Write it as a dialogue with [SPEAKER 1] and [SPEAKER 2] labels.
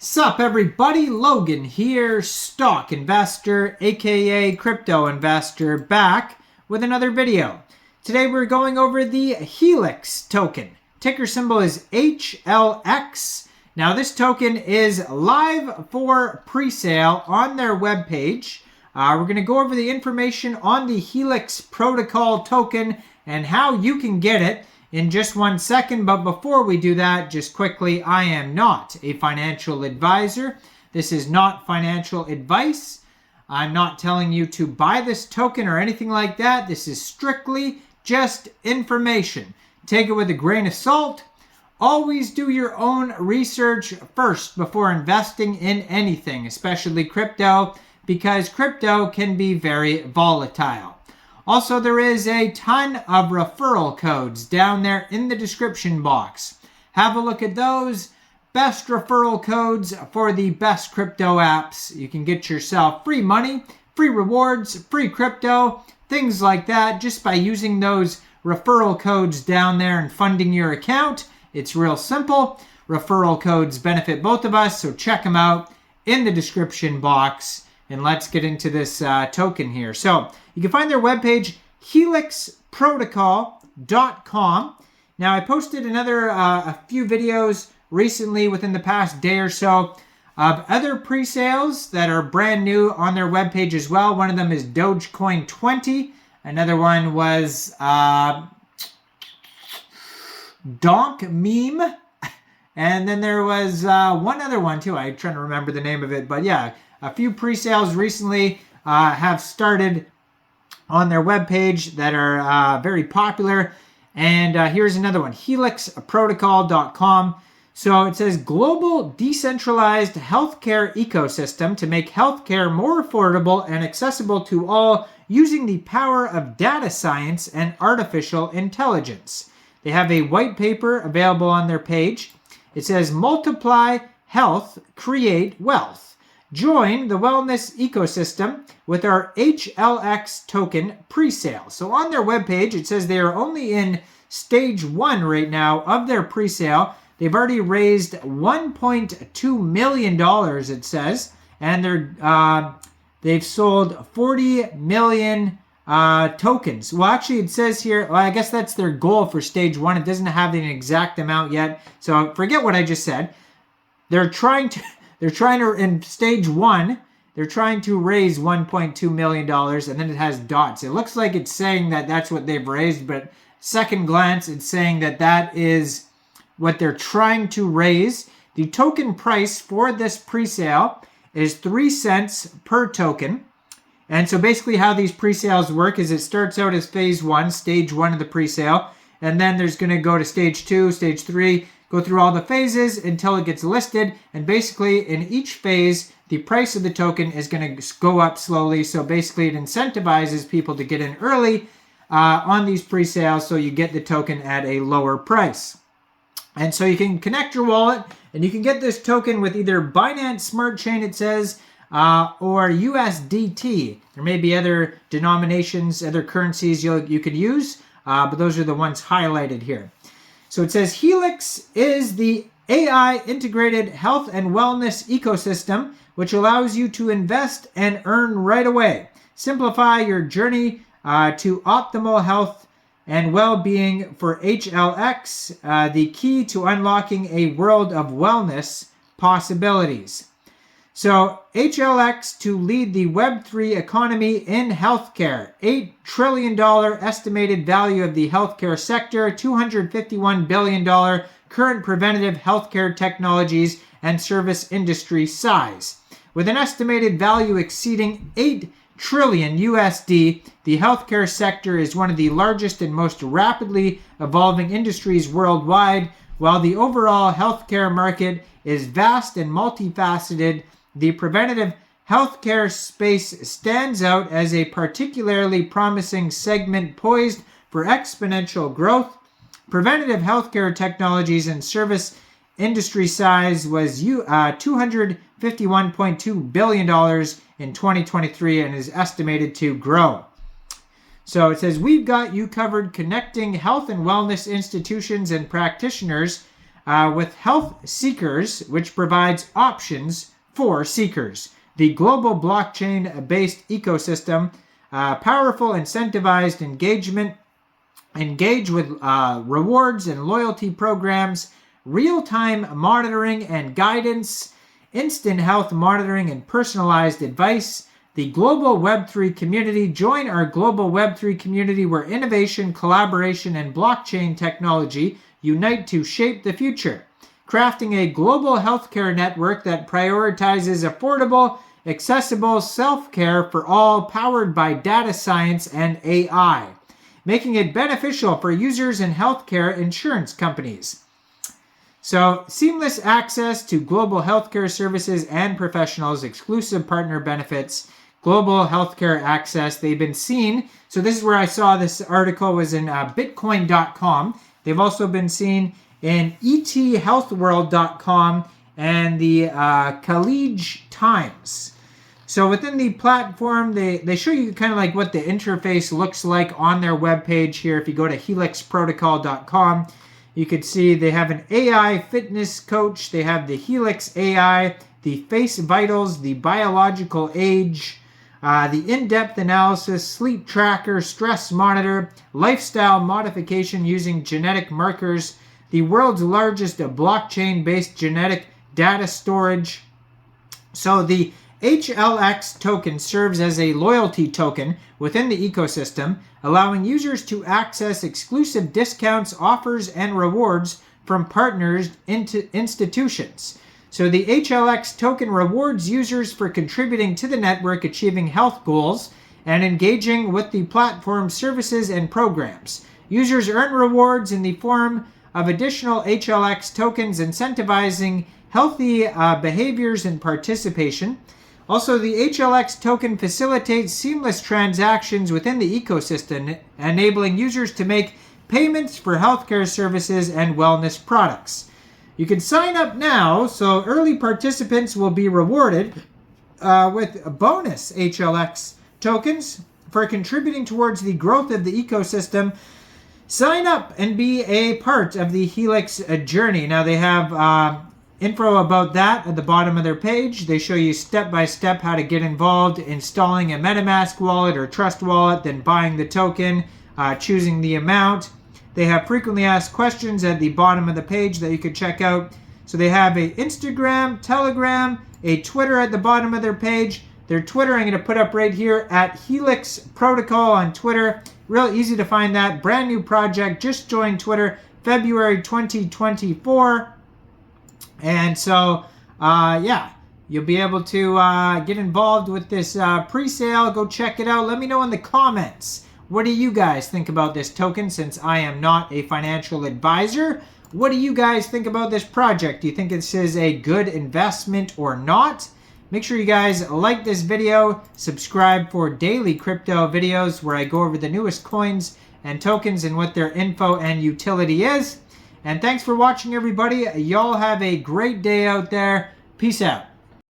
[SPEAKER 1] Sup everybody, Logan here, stock investor aka crypto investor, back with another video. Today we're going over the Helix token. Ticker symbol is HLX. Now this token is live for pre-sale on their webpage. We're going to go over the information on the Helix protocol token and how you can get it in just 1 second. But before we do that, just quickly, I am not a financial advisor. This is not financial advice. I'm not telling you to buy this token or anything like that. This is strictly just information. Take it with a grain of salt. Always do your own research first before investing in anything, especially crypto, because crypto can be very volatile. Also, there is a ton of referral codes down there in the description box. Have a look at those. Best referral codes for the best crypto apps. You can get yourself free money, free rewards, free crypto, things like that just by using those referral codes down there and funding your account. It's real simple. Referral codes benefit both of us, so check them out in the description box. And let's get into this token here. So you can find their webpage, helixprotocol.com. Now I posted a few videos recently within the past day or so of other pre-sales that are brand new on their webpage as well. One of them is Dogecoin 20. Another one was Donk Meme. And then there was one other one too. I'm trying to remember the name of it. But yeah, a few pre-sales recently have started on their webpage that are very popular. And here's another one, helixprotocol.com. So it says global decentralized healthcare ecosystem to make healthcare more affordable and accessible to all using the power of data science and artificial intelligence. They have a white paper available on their page. It says multiply health, create wealth. Join the wellness ecosystem with our HLX token pre-sale. So on their webpage, it says they are only in stage 1 right now of their pre-sale. They've already raised $1.2 million, it says, and they've sold 40 million tokens. Well, actually, it says here, well, I guess that's their goal for stage 1. It doesn't have an exact amount yet, so forget what I just said. They're trying to, in stage 1, they're trying to raise $1.2 million, and then it has dots. It looks like it's saying that that's what they've raised, but second glance, it's saying that that is what they're trying to raise. The token price for this pre-sale is 3 cents per token. And so basically how these pre-sales work is it starts out as phase 1, stage 1 of the pre-sale, and then there's going to go to stage 2, stage 3, go through all the phases until it gets listed. And basically in each phase, the price of the token is going to go up slowly. So basically it incentivizes people to get in early on these pre-sales so you get the token at a lower price. And so you can connect your wallet and you can get this token with either Binance Smart Chain, it says, or USDT. There may be other denominations, other currencies you could use, but those are the ones highlighted here. So it says Helix is the AI integrated health and wellness ecosystem, which allows you to invest and earn right away. Simplify your journey to optimal health and well-being for HLX, the key to unlocking a world of wellness possibilities. So HLX to lead the Web3 economy in healthcare. $8 trillion estimated value of the healthcare sector, $251 billion current preventative healthcare technologies and service industry size. With an estimated value exceeding $8 trillion USD, the healthcare sector is one of the largest and most rapidly evolving industries worldwide. While the overall healthcare market is vast and multifaceted, the preventative healthcare space stands out as a particularly promising segment poised for exponential growth. Preventative healthcare technologies and service industry size was $251.2 billion in 2023 and is estimated to grow. So it says, we've got you covered connecting health and wellness institutions and practitioners with Health Seekers, which provides options for seekers. The global blockchain-based ecosystem, powerful incentivized engagement, engage with rewards and loyalty programs, real-time monitoring and guidance, instant health monitoring and personalized advice. The global Web3 community. Join our global Web3 community where innovation, collaboration, and blockchain technology unite to shape the future. Crafting a global healthcare network that prioritizes affordable, accessible self-care for all, powered by data science and AI, making it beneficial for users and healthcare insurance companies. So, seamless access to global healthcare services and professionals, exclusive partner benefits, global healthcare access. They've been seen. So this is where I saw this article was in bitcoin.com. They've also been seen in ethealthworld.com and the Khaleej Times. So within the platform, they show you kind of like what the interface looks like on their webpage here. If you go to helixprotocol.com, you could see they have an AI fitness coach. They have the Helix AI, the Face Vitals, the biological age, the in-depth analysis, sleep tracker, stress monitor, lifestyle modification using genetic markers, the world's largest blockchain-based genetic data storage. So the HLX token serves as a loyalty token within the ecosystem, allowing users to access exclusive discounts, offers, and rewards from partners into institutions. So the HLX token rewards users for contributing to the network, achieving health goals, and engaging with the platform services and programs. Users earn rewards in the form of additional HLX tokens, incentivizing healthy behaviors and participation. Also, the HLX token facilitates seamless transactions within the ecosystem, enabling users to make payments for healthcare services and wellness products. You can sign up now, so early participants will be rewarded with bonus HLX tokens for contributing towards the growth of the ecosystem. Sign up and be a part of the Helix journey. Now they have info about that at the bottom of their page. They show you step-by-step how to get involved, installing a MetaMask wallet or Trust wallet, then buying the token, choosing the amount. They have frequently asked questions at the bottom of the page that you could check out. So they have a Instagram, Telegram, a Twitter at the bottom of their page. Their Twitter I'm going to put up right here at Helix Protocol on Twitter. Real easy to find that. Brand new project. Just joined Twitter February 2024. And so, yeah, you'll be able to get involved with this pre-sale. Go check it out. Let me know in the comments. What do you guys think about this token, since I am not a financial advisor? What do you guys think about this project? Do you think this is a good investment or not? Make sure you guys like this video, subscribe for daily crypto videos where I go over the newest coins and tokens and what their info and utility is. And thanks for watching, everybody. Y'all have a great day out there. Peace out.